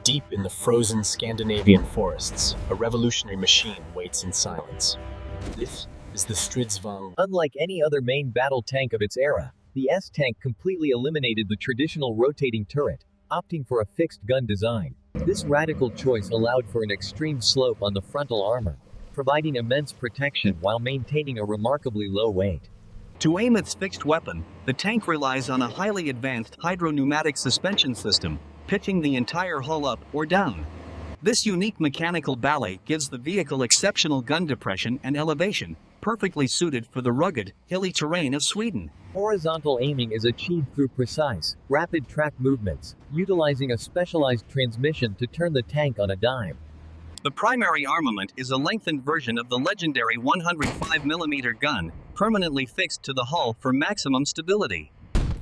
Deep in the frozen Scandinavian forests, a revolutionary machine waits in silence. This is the Stridsvagn. Unlike any other main battle tank of its era, the S-tank completely eliminated the traditional rotating turret, opting for a fixed gun design. This radical choice allowed for an extreme slope on the frontal armor, providing immense protection while maintaining a remarkably low weight. To aim its fixed weapon, the tank relies on a highly advanced hydropneumatic suspension system, pitching the entire hull up or down. This unique mechanical ballet gives the vehicle exceptional gun depression and elevation, perfectly suited for the rugged, hilly terrain of Sweden. Horizontal aiming is achieved through precise, rapid track movements, utilizing a specialized transmission to turn the tank on a dime. The primary armament is a lengthened version of the legendary 105mm gun, permanently fixed to the hull for maximum stability.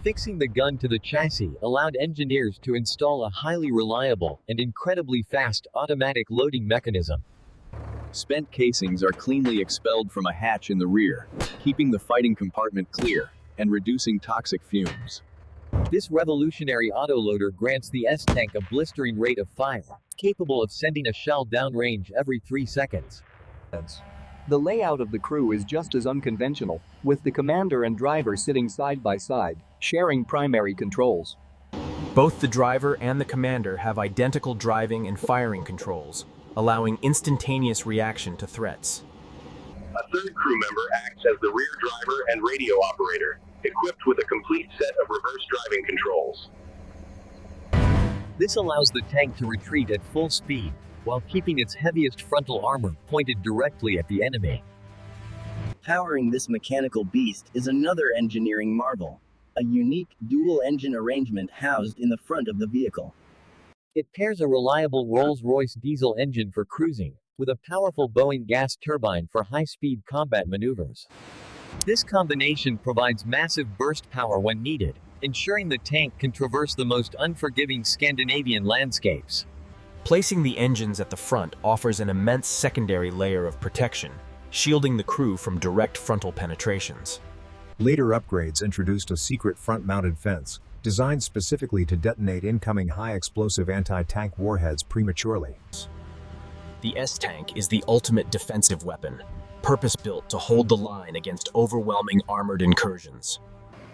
Fixing the gun to the chassis allowed engineers to install a highly reliable and incredibly fast automatic loading mechanism. Spent casings are cleanly expelled from a hatch in the rear, keeping the fighting compartment clear and reducing toxic fumes. This revolutionary autoloader grants the S-tank a blistering rate of fire, capable of sending a shell downrange every 3 seconds. The layout of the crew is just as unconventional, with the commander and driver sitting side by side, sharing primary controls. Both the driver and the commander have identical driving and firing controls, allowing instantaneous reaction to threats. A third crew member acts as the rear driver and radio operator, equipped with a complete set of reverse driving controls. This allows the tank to retreat at full speed, while keeping its heaviest frontal armor pointed directly at the enemy. Powering this mechanical beast is another engineering marvel, a unique dual-engine arrangement housed in the front of the vehicle. It pairs a reliable Rolls-Royce diesel engine for cruising, with a powerful Boeing gas turbine for high-speed combat maneuvers. This combination provides massive burst power when needed, ensuring the tank can traverse the most unforgiving Scandinavian landscapes. Placing the engines at the front offers an immense secondary layer of protection, shielding the crew from direct frontal penetrations. Later upgrades introduced a secret front-mounted fence, designed specifically to detonate incoming high-explosive anti-tank warheads prematurely. The S-tank is the ultimate defensive weapon, purpose-built to hold the line against overwhelming armored incursions.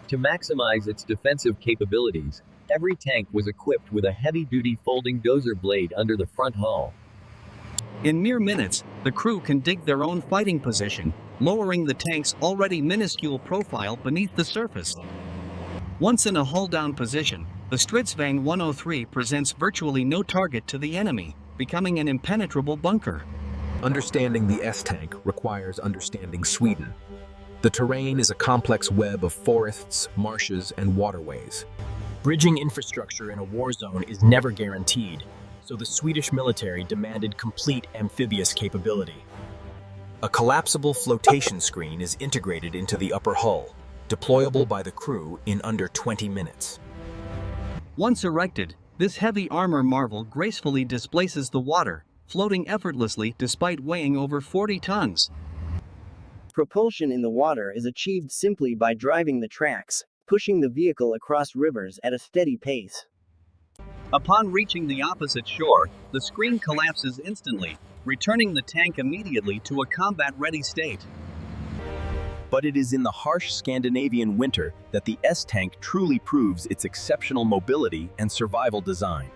To maximize its defensive capabilities, every tank was equipped with a heavy-duty folding dozer blade under the front hull. In mere minutes, the crew can dig their own fighting position, lowering the tank's already minuscule profile beneath the surface. Once in a hull-down position, the Stridsvagn 103 presents virtually no target to the enemy, becoming an impenetrable bunker. Understanding the S-tank requires understanding Sweden. The terrain is a complex web of forests, marshes, and waterways. Bridging infrastructure in a war zone is never guaranteed, so the Swedish military demanded complete amphibious capability. A collapsible flotation screen is integrated into the upper hull, deployable by the crew in under 20 minutes. Once erected, this heavy armor marvel gracefully displaces the water, floating effortlessly despite weighing over 40 tons. Propulsion in the water is achieved simply by driving the tracks, pushing the vehicle across rivers at a steady pace. Upon reaching the opposite shore, the screen collapses instantly, returning the tank immediately to a combat-ready state. But it is in the harsh Scandinavian winter that the S-tank truly proves its exceptional mobility and survival design.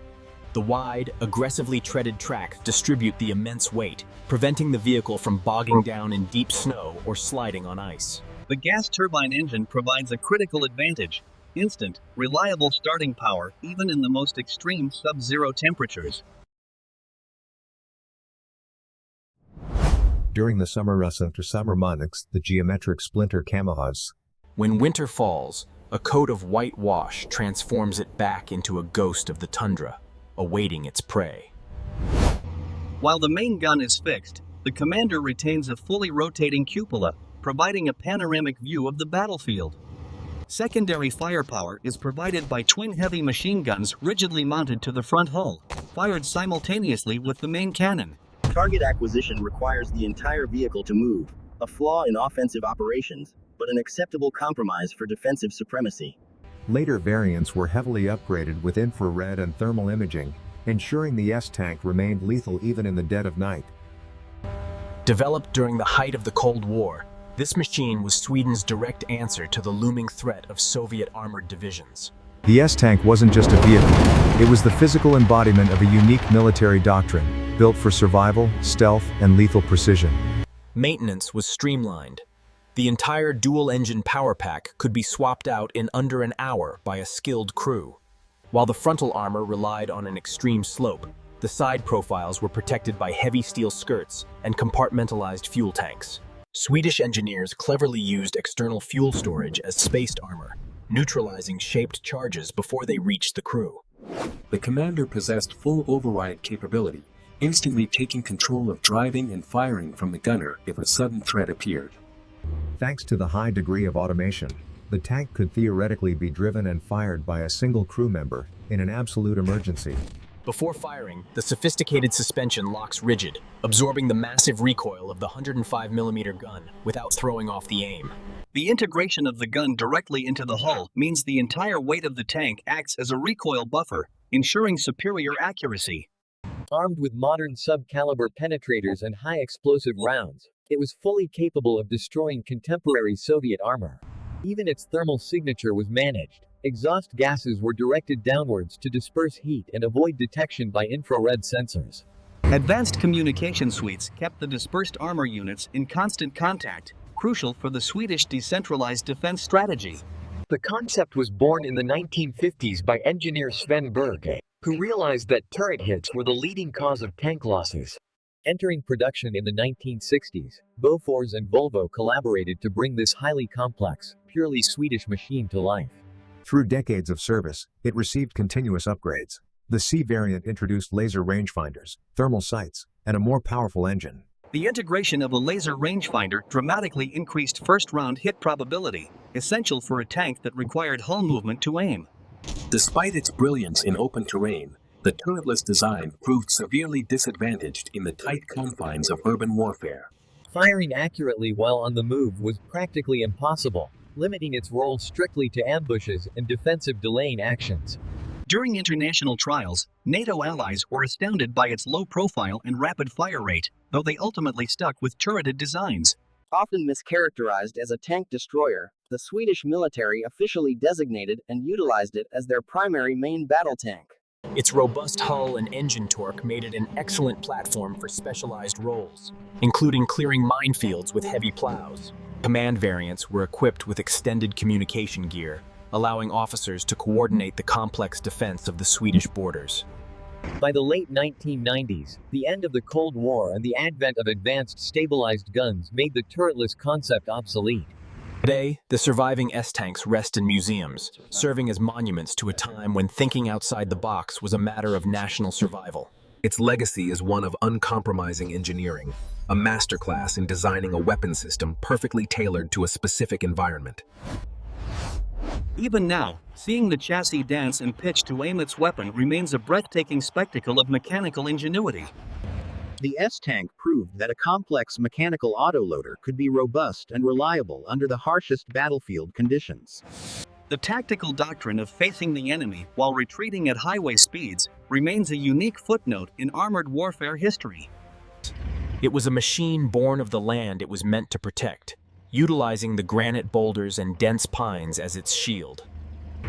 The wide, aggressively treaded tracks distribute the immense weight, preventing the vehicle from bogging down in deep snow or sliding on ice. The gas turbine engine provides a critical advantage: instant, reliable starting power even in the most extreme sub-zero temperatures. During the summer months, the geometric splinter camouflages. When winter falls, a coat of white wash transforms it back into a ghost of the tundra, awaiting its prey. While the main gun is fixed, the commander retains a fully rotating cupola, providing a panoramic view of the battlefield. Secondary firepower is provided by twin heavy machine guns rigidly mounted to the front hull, fired simultaneously with the main cannon. Target acquisition requires the entire vehicle to move, a flaw in offensive operations, but an acceptable compromise for defensive supremacy. Later variants were heavily upgraded with infrared and thermal imaging, ensuring the S-tank remained lethal even in the dead of night. Developed during the height of the Cold War, this machine was Sweden's direct answer to the looming threat of Soviet armored divisions. The S-tank wasn't just a vehicle, it was the physical embodiment of a unique military doctrine, built for survival, stealth, and lethal precision. Maintenance was streamlined. The entire dual-engine power pack could be swapped out in under an hour by a skilled crew. While the frontal armor relied on an extreme slope, the side profiles were protected by heavy steel skirts and compartmentalized fuel tanks. Swedish engineers cleverly used external fuel storage as spaced armor, neutralizing shaped charges before they reached the crew. The commander possessed full override capability, instantly taking control of driving and firing from the gunner if a sudden threat appeared. Thanks to the high degree of automation, the tank could theoretically be driven and fired by a single crew member in an absolute emergency. Before firing, the sophisticated suspension locks rigid, absorbing the massive recoil of the 105mm gun without throwing off the aim. The integration of the gun directly into the hull means the entire weight of the tank acts as a recoil buffer, ensuring superior accuracy. Armed with modern sub-caliber penetrators and high-explosive rounds, it was fully capable of destroying contemporary Soviet armor. Even its thermal signature was managed. Exhaust gases were directed downwards to disperse heat and avoid detection by infrared sensors. Advanced communication suites kept the dispersed armor units in constant contact, crucial for the Swedish decentralized defense strategy. The concept was born in the 1950s by engineer Sven Berge, who realized that turret hits were the leading cause of tank losses. Entering production in the 1960s, Bofors and Volvo collaborated to bring this highly complex, purely Swedish machine to life. Through decades of service, it received continuous upgrades. The C variant introduced laser rangefinders, thermal sights, and a more powerful engine. The integration of a laser rangefinder dramatically increased first-round hit probability, essential for a tank that required hull movement to aim. Despite its brilliance in open terrain, the turretless design proved severely disadvantaged in the tight confines of urban warfare. Firing accurately while on the move was practically impossible, limiting its role strictly to ambushes and defensive delaying actions. During international trials, NATO allies were astounded by its low profile and rapid fire rate, though they ultimately stuck with turreted designs. Often mischaracterized as a tank destroyer, the Swedish military officially designated and utilized it as their primary main battle tank. Its robust hull and engine torque made it an excellent platform for specialized roles, including clearing minefields with heavy plows. Command variants were equipped with extended communication gear, allowing officers to coordinate the complex defense of the Swedish borders. By the late 1990s, the end of the Cold War and the advent of advanced stabilized guns made the turretless concept obsolete. Today, the surviving S-tanks rest in museums, serving as monuments to a time when thinking outside the box was a matter of national survival. Its legacy is one of uncompromising engineering, a masterclass in designing a weapon system perfectly tailored to a specific environment. Even now, seeing the chassis dance and pitch to aim its weapon remains a breathtaking spectacle of mechanical ingenuity. The S-tank proved that a complex mechanical autoloader could be robust and reliable under the harshest battlefield conditions. The tactical doctrine of facing the enemy while retreating at highway speeds remains a unique footnote in armored warfare history. It was a machine born of the land it was meant to protect, utilizing the granite boulders and dense pines as its shield.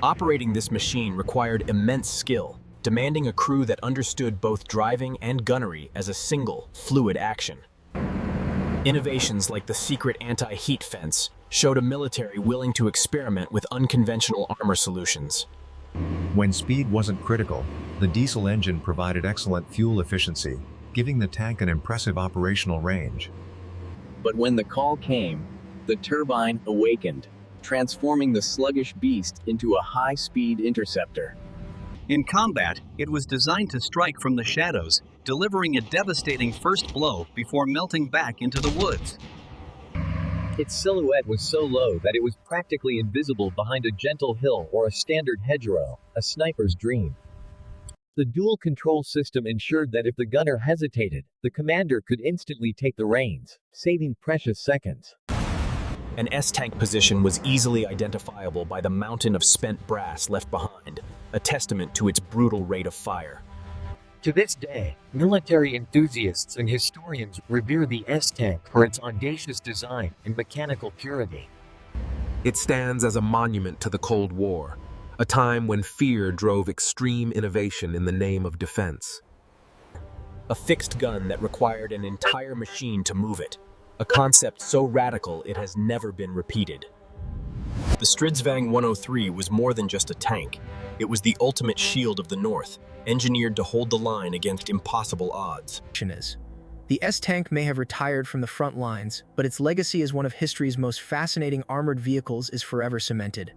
Operating this machine required immense skill, demanding a crew that understood both driving and gunnery as a single, fluid action. Innovations like the secret anti-heat fence showed a military willing to experiment with unconventional armor solutions. When speed wasn't critical, the diesel engine provided excellent fuel efficiency, giving the tank an impressive operational range. But when the call came, the turbine awakened, transforming the sluggish beast into a high-speed interceptor. In combat, it was designed to strike from the shadows, delivering a devastating first blow before melting back into the woods. Its silhouette was so low that it was practically invisible behind a gentle hill or a standard hedgerow, a sniper's dream. The dual control system ensured that if the gunner hesitated, the commander could instantly take the reins, saving precious seconds. An S-tank position was easily identifiable by the mountain of spent brass left behind, a testament to its brutal rate of fire. To this day, military enthusiasts and historians revere the S-Tank for its audacious design and mechanical purity. It stands as a monument to the Cold War, a time when fear drove extreme innovation in the name of defense. A fixed gun that required an entire machine to move it, a concept so radical it has never been repeated. The Stridsvagn 103 was more than just a tank. It was the ultimate shield of the North, engineered to hold the line against impossible odds. The S-Tank may have retired from the front lines, but its legacy as one of history's most fascinating armored vehicles is forever cemented.